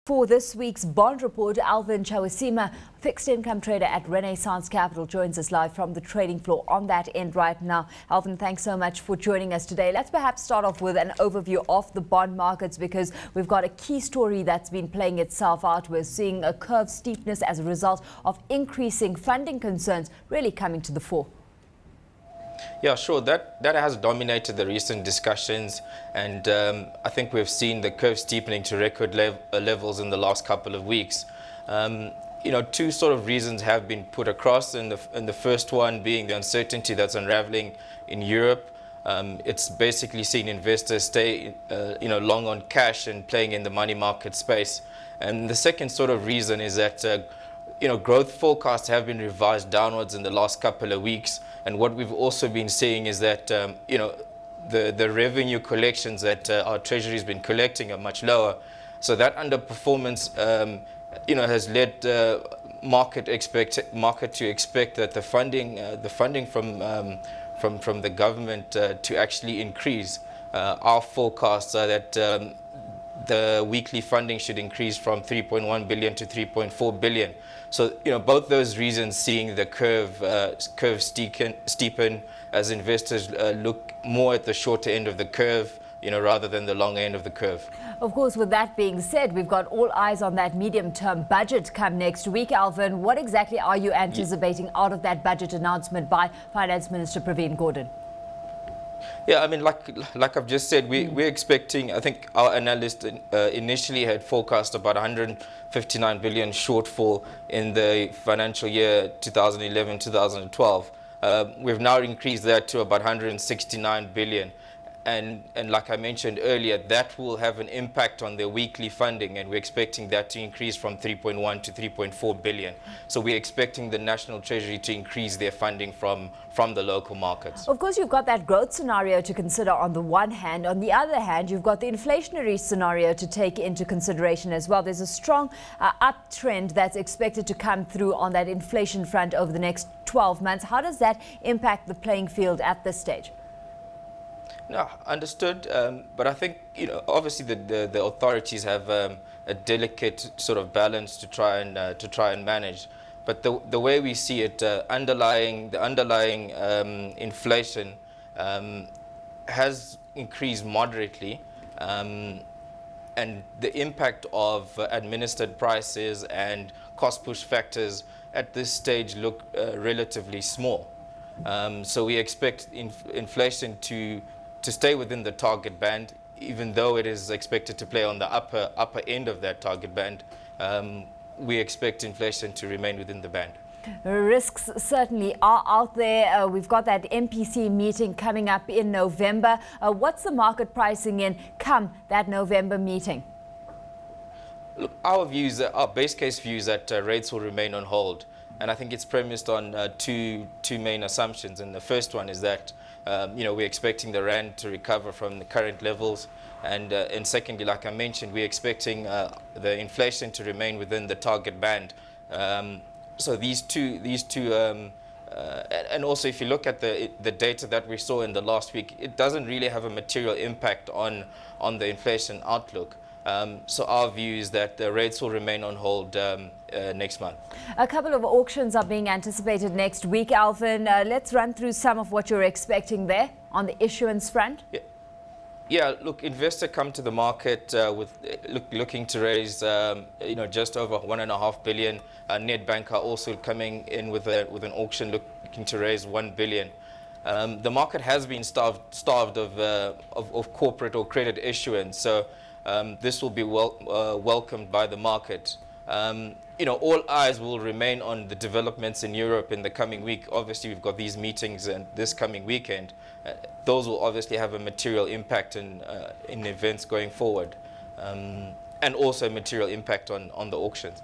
For this week's bond report, Alvin Chawasema, fixed income trader at Renaissance Capital, joins us live from the trading floor on that end right now. Alvin, thanks so much for joining us today. Let's perhaps start off with an overview of the bond markets, because we've got a key story that's been playing itself out. We're seeing a curve steepness as a result of increasing funding concerns really coming to the fore. Yeah, sure. That has dominated the recent discussions, and I think we've seen the curve steepening to record levels in the last couple of weeks. Two sort of reasons have been put across, and the first one being the uncertainty that's unraveling in Europe. It's basically seen investors stay long on cash and playing in the money market space. And the second sort of reason is that growth forecasts have been revised downwards in the last couple of weeks. And what we've also been seeing is that, the revenue collections that our Treasury has been collecting are much lower. So that underperformance, has led market to expect that the funding from the government to actually increase. Our forecasts are that the weekly funding should increase from 3.1 billion to 3.4 billion. So, both those reasons seeing the curve steepen as investors look more at the shorter end of the curve, rather than the long end of the curve. Of course, with that being said, we've got all eyes on that medium-term budget come next week. Alvin, what exactly are you anticipating out of that budget announcement by Finance Minister Pravin Gordhan? Yeah, I mean, like I've just said, we're expecting, I think our analyst initially had forecast about 159 billion shortfall in the financial year 2011-2012. We've now increased that to about 169 billion. And like I mentioned earlier, that will have an impact on their weekly funding, and we're expecting that to increase from 3.1 to 3.4 billion. So we're expecting the National Treasury to increase their funding from the local markets. Of course, you've got that growth scenario to consider on the one hand. On the other hand, you've got the inflationary scenario to take into consideration as well. There's a strong uptrend that's expected to come through on that inflation front over the next 12 months. How does that impact the playing field at this stage? No, understood. But I think, obviously the authorities have a delicate sort of balance to try and manage. But the way we see it, the underlying inflation has increased moderately, and the impact of administered prices and cost push factors at this stage look relatively small. So we expect inflation to stay within the target band, even though it is expected to play on the upper end of that target band. We expect inflation to remain within the band. Risks certainly are out there. We've got that MPC meeting coming up in November. What's the market pricing in come that November meeting? Look, our base case view is that rates will remain on hold. And I think it's premised on two main assumptions. And the first one is that we're expecting the rand to recover from the current levels, and secondly, like I mentioned, we're expecting the inflation to remain within the target band. So these two, and also if you look at the data that we saw in the last week, it doesn't really have a material impact on the inflation outlook. So our view is that the rates will remain on hold next month. A couple of auctions are being anticipated next week, Alvin. Let's run through some of what you're expecting there on the issuance front. Yeah, look, investors come to the market looking to raise just over 1.5 billion. Nedbank are also coming in with an auction looking to raise 1 billion. The market has been starved of corporate or credit issuance, so this will be welcomed by the market. All eyes will remain on the developments in Europe in the coming week. Obviously, we've got these meetings and this coming weekend. Those will obviously have a material impact in events going forward, and also a material impact on the auctions.